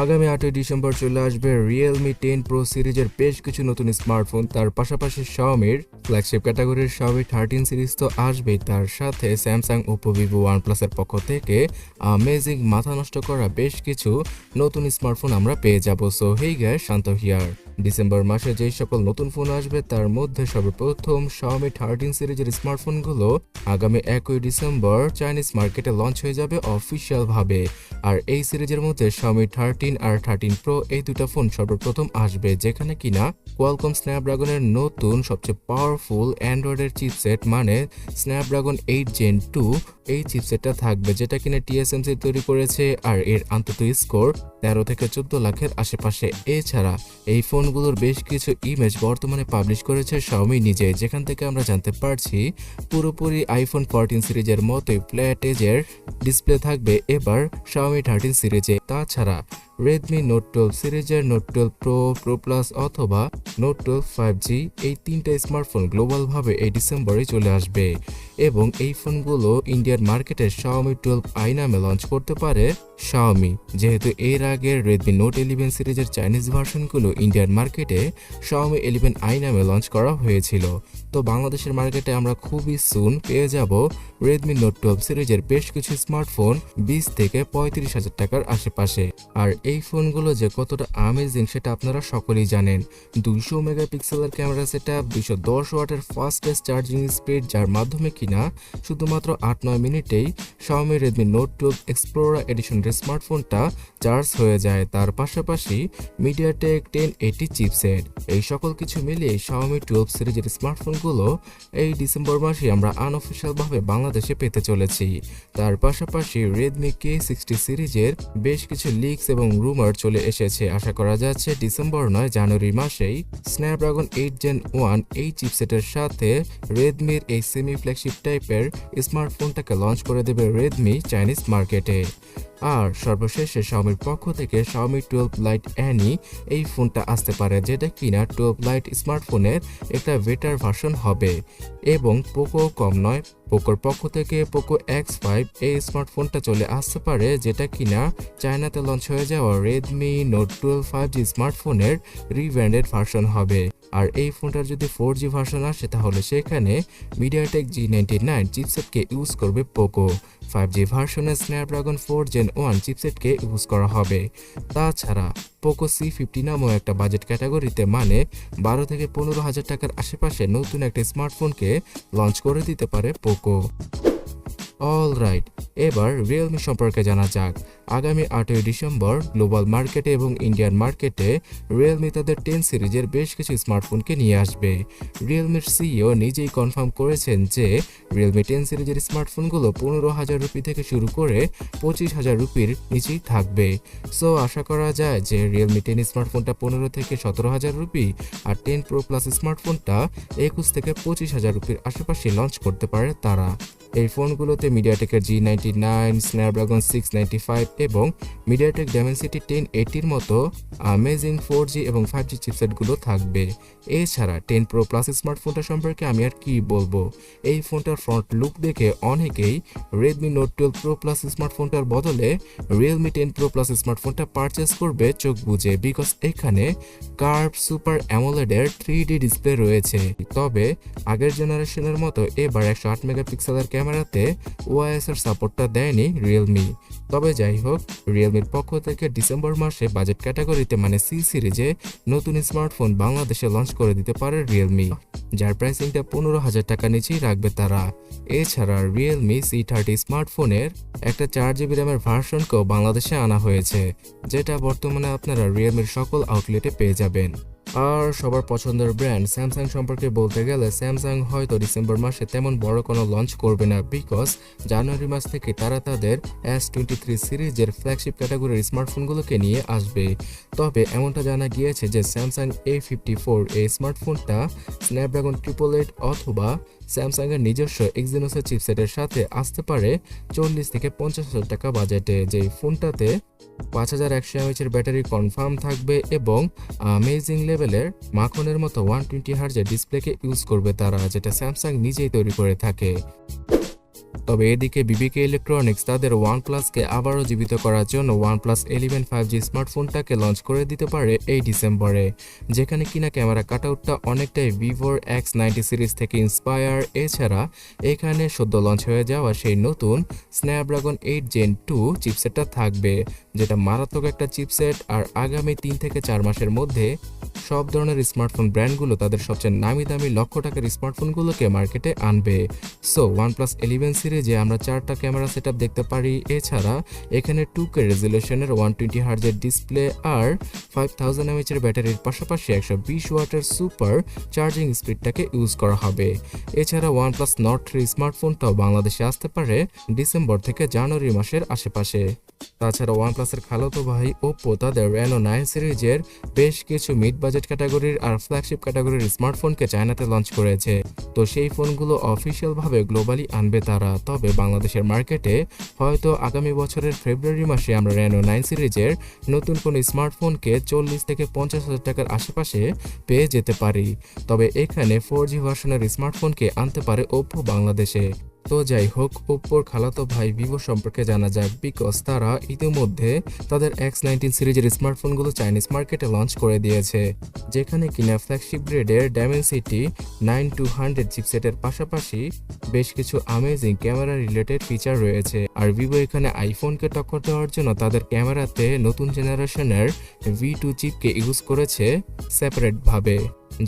আগামী 8ই ডিসেম্বর চলে আসবে Realme 10 Pro সিরিজের বেশ কিছু নতুন স্মার্টফোন। তার পাশাপাশি Xiaomiর ফ্ল্যাগশিপ ক্যাটাগরির Xiaomi 13 সিরিজ তো আসবেই। তার সাথে Samsung, oppo, vivo, Oneplus এর পক্ষ থেকে অ্যামেজিং মাথা নষ্ট করা বেশ কিছু নতুন স্মার্টফোন আমরা পেয়ে যাব। So hey guys, Shanto here. December মাসে যেই সকল নতুন ফোন আসবে তার মধ্যে সর্বপ্রথম Xiaomi 13 সিরিজের স্মার্টফোনগুলো আগামী 1 ডিসেম্বর চাইনিজ মার্কেটে লঞ্চ হয়ে যাবে অফিসিয়াল ভাবে। আর এই সিরিজের মধ্যে Xiaomi 13 আর 13 Pro এই দুটো ফোন সর্বপ্রথম আসবে, যেখানে কিনা কোয়ালকম স্ন্যাপড্রাগনের নতুন সবচেয়ে পাওয়ারফুল অ্যান্ড্রয়েডের চিপসেট মানে স্ন্যাপড্রাগন 8 Gen 2 এই চিপসেটটা থাকবে, যেটা কিনা TSMC তৈরি করেছে। আর এর আন্তত স্কোর 13 থেকে 14 লাখের আশেপাশে। এছাড়া এই ফোনগুলোর বেশ কিছু ইমেজ বর্তমানে পাবলিশ করেছে Xiaomi নিজে, যেখান থেকে আমরা জানতে পারছি পুরোপুরি আইফোন 14 সিরিজের মতোই ফ্ল্যাট এজের ডিসপ্লে থাকবে এবার Xiaomi 13 সিরিজে। তাছাড়া Redmi Note 12 সিরিজের Note 12 Pro, Pro Plus অথবা Note 12 5G এই তিনটা স্মার্টফোন গ্লোবালভাবে এই ডিসেম্বরে চলে আসবে এবং এই ফোনগুলো ইন্ডিয়ান মার্কেটে Xiaomi 12i নামে লঞ্চ করতে পারে Xiaomi, যেহেতু এর আগে Redmi Note 11 সিরিজের চাইনিজ ভার্সনগুলো ইন্ডিয়ান মার্কেটে Xiaomi 11i নামে লঞ্চ করা হয়েছিল। তো বাংলাদেশের মার্কেটে আমরা খুবই সুন পেয়ে যাব Redmi Note 12 সিরিজের বেশ কিছু স্মার্টফোন 20 থেকে 35,000 টাকার আশেপাশে। আর এই ফোনগুলো যে কতটা আমেজিং সেটা আপনারা সকলেই জানেন। 200 মেগাপিক্সেলের ক্যামেরা সেটআপ, 210 ওয়াটের ফাস্টেস্ট চার্জিং স্পিড, যার মাধ্যমে কিনা শুধুমাত্র 8-9 মিনিটেই Xiaomi Redmi Note 12 Explorer এডিশনের স্মার্টফোনটা চার্জ হয়ে যায়। তার পাশাপাশি MediaTek 1080 চিপসেট, এই সকল কিছু মিলিয়ে Xiaomi 12 সিরিজের স্মার্টফোনগুলো এই ডিসেম্বর মাসে আমরা আনঅফিশিয়ালভাবে বাংলাদেশে পেতে চলেছি। তার পাশাপাশি Redmi K60 সিরিজের বেশ কিছু লিকস এবং রুমার চলে এসেছে। আশা করা যাচ্ছে ডিসেম্বর নয় জানুয়ারি মাসেই স্ন্যাপড্রাগন 8 Gen 1 এই চিপসেটের সাথে রেডমির এই সেমি ফ্ল্যাগশিপ টাইপের স্মার্টফোনটাকে লঞ্চ করে দেবে রেডমি চাইনিজ মার্কেটে। আর সর্বশেষে Xiaomiর পক্ষ থেকে Xiaomi 12 Lite Any এই ফোনটা আসতে পারে, যেটা কিনা 12 Lite স্মার্টফোনের একটা বেটার ভার্সন হবে। এবং পোকো কম নয়, পোকোর পক্ষ থেকে পোকো X5 এই স্মার্টফোনটা চলে আসতে পারে, যেটা কিনা চায়নাতে লঞ্চ হয়ে যাওয়া Redmi Note 12 5G স্মার্টফোনের রিব্র্যান্ডেড ভার্সন হবে। আর এই ফোনটার যদি 4G ভার্সন আসে তাহলে সেখানে MediaTek G99 চিপসেটকে ইউজ করবে পোকো। 5G ভার্সনে স্ন্যাপড্রাগন 4 Gen 1 চিপসেটকে ইউজ করা হবে। তাছাড়া পোকো C50 নামও একটা বাজেট ক্যাটাগরিতে মানে 12 থেকে 15,000 টাকার আশেপাশে নতুন একটা স্মার্টফোনকে লঞ্চ করে দিতে পারে পোকো। অলরাইট, এবার রিয়েলমি সম্পর্কে জানা যাক। আগামী 8ই ডিসেম্বর গ্লোবাল মার্কেটে এবং ইন্ডিয়ান মার্কেটে রিয়েলমি তাদের 10 সিরিজের বেশ কিছু স্মার্টফোনকে নিয়ে আসবে। রিয়েলমির সিইও নিজেই কনফার্ম করেছেন যে রিয়েলমি 10 সিরিজের স্মার্টফোনগুলো 15,000 রুপি থেকে শুরু করে 25,000 রুপির নিচেই থাকবে। সো আশা করা যায় যে রিয়েলমি 10 স্মার্টফোনটা 15 থেকে 17,000 রুপি আর 10 Pro Plus স্মার্টফোনটা 21 থেকে 25,000 রুপির আশেপাশে লঞ্চ করতে পারে তারা। এই ফোনগুলোতে মিডিয়াটেকের G99, স্ন্যাপড্রাগন 695 এবং মিডিয়াটেক Dimensity 1080-র মতো অ্যামেজিং 4G এবং 5G চিপসেটগুলো থাকবে। এছাড়া 10 Pro Plus স্মার্টফোনটা সম্পর্কে আমি আর কি বলবো, এই ফোনটার ফ্রন্ট লুক দেখে অনেকেই Redmi Note 12 Pro Plus স্মার্টফোনটার বদলে Realme 10 Pro Plus স্মার্টফোনটা পারচেস করবে চোখ বুজে, বিকজ এখানে কার্ভ সুপার অ্যামোলেডের 3D ডিসপ্লে রয়েছে। তবে আগের জেনারেশনের মতো এবার 108 মেগাপিক্সেলের ক্যামেরাতে OIS এর সাপোর্টটা দেয়নি রিয়েলমি। তবে যাই হোক, রিয়েলমির পক্ষ থেকে ডিসেম্বর মাসে বাজেট ক্যাটাগরিতে মানে সি সিরিজে নতুন স্মার্টফোন বাংলাদেশে লঞ্চ করে দিতে পারে রিয়েলমি, যার প্রাইসিংটা 15,000 টাকা নিচেই রাখবে তারা। এছাড়া রিয়েলমি C30 স্মার্টফোনের একটা 4GB র্যামের ভার্সনকেও বাংলাদেশে আনা হয়েছে, যেটা বর্তমানে আপনারা রিয়েলমির সকল আউটলেটে পেয়ে যাবেন। আর সবার পছন্দের ব্র্যান্ড স্যামসাং সম্পর্কে বলতে গেলে স্যামসাং হয়তো ডিসেম্বর মাসে তেমন বড় কোনো লঞ্চ করবে না, বিকজ জানুয়ারি মাস থেকে তারা তাদের S23 সিরিজের ফ্ল্যাগশিপ ক্যাটাগরির স্মার্টফোনগুলোকে নিয়ে আসবে। তবে এমনটা জানা গিয়েছে যে স্যামসাং A54 এই স্মার্টফোনটা স্ন্যাপড্রাগন 888 অথবা স্যামসাংয়ের নিজস্ব এক্সিনোসের চিপসেটের সাথে আসতে পারে 40 থেকে 50,000 টাকা বাজেটে, যেই ফোনটাতে 5100 mAh এর ব্যাটারি কনফার্ম থাকবে এবং অ্যামেজিং লেভেলের মাখনের মতো 120 হার্জ ডিসপ্লেকে ইউজ করবে তারা, যেটা স্যামসাং নিজেই তৈরি করে থাকে। তবে এদিকে বিবিকে ইলেকট্রনিক্স তাদের ওয়ানপ্লাসকে আবারও জীবিত করার জন্য OnePlus 11 5G স্মার্টফোনটাকে লঞ্চ করে দিতে পারে এই ডিসেম্বরে, যেখানে কিনা ক্যামেরা কাটআউটটা অনেকটাই ভিভোর X90 সিরিজ থেকে ইন্সপায়ার। এছাড়া এখানে সদ্য লঞ্চ হয়ে যাওয়া সেই নতুন স্ন্যাপড্রাগন 8 Gen 2 চিপসেটটা থাকবে, যেটা মারাত্মক একটা চিপসেট। আর আগামী 3 থেকে 4 মাসের মধ্যে সব ধরনের স্মার্টফোন ব্র্যান্ডগুলো তাদের সবচেয়ে নামি দামি লক্ষ টাকার স্মার্টফোনগুলোকে মার্কেটে আনবে। সো OnePlus 11 সিরিজে আমরা 4টা ক্যামেরা সেটআপ দেখতে পারি। এছাড়া এখানে 2K রেজলিউশনের 120 হার্জের ডিসপ্লে আর 5000 mAh এর ব্যাটারির পাশাপাশি 120 ওয়াটের সুপার চার্জিং স্পিডটাকে ইউজ করা হবে। এছাড়া OnePlus Nord 3 স্মার্টফোনটাও বাংলাদেশে আসতে পারে ডিসেম্বর থেকে জানুয়ারি মাসের আশেপাশে। তাছাড়া OnePlus-এর খালাতো ভাই Oppo তাদের Reno 9 সিরিজের বেশ কিছু মিড বাজেট ক্যাটাগরির আর ফ্ল্যাগশিপ ক্যাটাগরির স্মার্টফোনকে চায়নাতে লঞ্চ করেছে। তো সেই ফোনগুলো অফিসিয়ালভাবে গ্লোবালি আনবে তারা। তবে বাংলাদেশের মার্কেটে হয়তো আগামী বছরের ফেব্রুয়ারি মাসে আমরা Reno 9 সিরিজের নতুন কোনো স্মার্টফোনকে 40 থেকে 50,000 টাকার আশেপাশে পেয়ে যেতে পারি। তবে এখানে 4G ভার্সনের স্মার্টফোনকে আনতে পারে Oppo বাংলাদেশে। তো যাই হোক, ওপ্পোর খালাতো ভাই ভিভো সম্পর্কে জানা যাক, বিকজ তারা ইতিমধ্যে তাদের X19 সিরিজের স্মার্টফোনগুলো চাইনিজ মার্কেটে লঞ্চ করে দিয়েছে, যেখানে কিনা ফ্ল্যাগশিপ গ্রেডের Dimensity 9200 চিপসেটের পাশাপাশি বেশ কিছু অ্যামেজিং ক্যামেরা রিলেটেড ফিচার রয়েছে। আর ভিভো এখানে আইফোনকে টক্কর দেওয়ার জন্য তাদের ক্যামেরাতে নতুন জেনারেশনের V2 চিপকে ইউজ করেছে সেপারেটভাবে,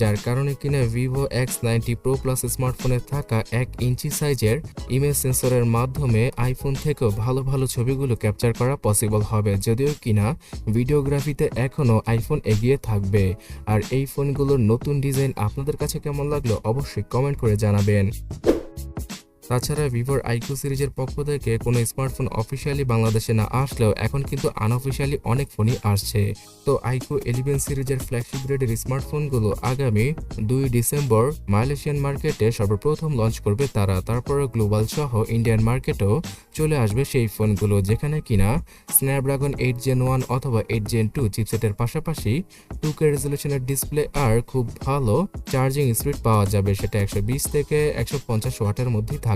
যার কারণে কিনা ভিভো X90 Pro Plus স্মার্টফোনে থাকা 1 ইঞ্চি সাইজের ইমেজ সেন্সরের মাধ্যমে আইফোন থেকেও ভালো ভালো ছবিগুলো ক্যাপচার করা পসিবল হবে, যদিও কিনা ভিডিওগ্রাফিতে এখনও আইফোন এগিয়ে থাকবে। আর এই ফোনগুলোর নতুন ডিজাইন আপনাদের কাছে কেমন লাগলো অবশ্যই কমেন্ট করে জানাবেন। তাছাড়া ভিভোর আইকিউ সিরিজের পক্ষ থেকে কোনো স্মার্টফোন অফিসিয়ালি বাংলাদেশে না আসলেও এখন কিন্তু আনঅফিসিয়ালি অনেক ফোনই আসছে। তো আইকিউ 11 সিরিজের ফ্ল্যাগশিপ গ্রেডের স্মার্টফোনগুলো আগামী 2 ডিসেম্বর মালয়েশিয়ান মার্কেটে সর্বপ্রথম লঞ্চ করবে তারা। তারপরে গ্লোবাল সহ ইন্ডিয়ান মার্কেটেও চলে আসবে সেই ফোনগুলো, যেখানে কিনা স্ন্যাপড্রাগন 8 Gen 1 অথবা 8 Gen 2 চিপসেটের পাশাপাশি 2K রেজলিউশনের ডিসপ্লে আর খুব ভালো চার্জিং স্পিড পাওয়া যাবে, সেটা 120 থেকে 150 ওয়াটের মধ্যেই থাকবে।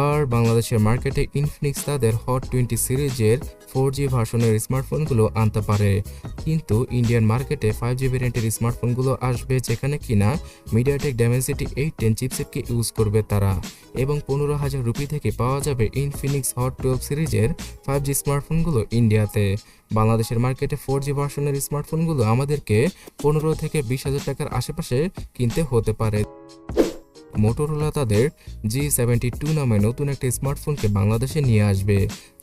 আর বাংলাদেশের মার্কেটে ইনফিনিক্স তাদের হট 20 সিরিজের 4G ভার্সনের স্মার্টফোনগুলো আনতে পারে, কিন্তু ইন্ডিয়ান মার্কেটে 5G ভেরিয়েন্টের স্মার্টফোনগুলো আসবে, যেখানে কিনা মিডিয়াটেক Dimensity 810 চিপসেটকে ইউজ করবে তারা। এবং 15,000 রুপি থেকে পাওয়া যাবে ইনফিনিক্স হট 12 সিরিজের 5G স্মার্টফোনগুলো ইন্ডিয়াতে। বাংলাদেশের মার্কেটে 4G ভার্সনের স্মার্টফোনগুলো আমাদেরকে 15 থেকে 20,000 টাকার আশেপাশে কিনতে হতে পারে। মোটোরোলা তাদের G72 নামে নতুন একটা স্মার্টফোনকে বাংলাদেশে নিয়ে আসবে,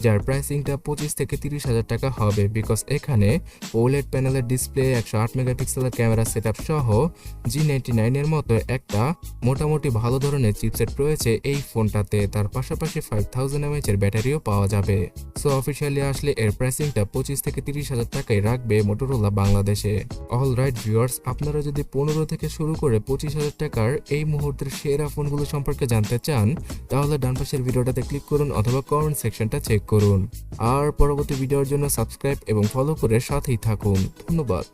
যার প্রাইসিংটা 25 থেকে 30,000 টাকা হবে, বিকজ এখানে ওলেড প্যানেলের ডিসপ্লে 108 মেগাপিক্সেলের ক্যামেরা সেটআপ সহ G99 এর মতো একটা মোটামুটি ভালো ধরনের চিপসেট রয়েছে এই ফোনটাতে। তার পাশাপাশি 5000 mAh এর ব্যাটারিও পাওয়া যাবে। সো অফিসিয়ালি আসলে এর প্রাইসিংটা 25 থেকে 30,000 টাকায় রাখবে মোটোরোলা বাংলাদেশে। অল রাইট ভিউয়ার্স, আপনারা যদি 15 থেকে শুরু করে 25,000 টাকার এই মুহূর্তের সেরা ফোনগুলো সম্পর্কে জানতে চান, তাহলে ডান পাশের ভিডিওটাতে ক্লিক করুন অথবা কমেন্ট সেকশনটা চেক করুন। আর পরবর্তী ভিডিওর জন্য সাবস্ক্রাইব এবং ফলো করে সাথেই থাকুন। ধন্যবাদ।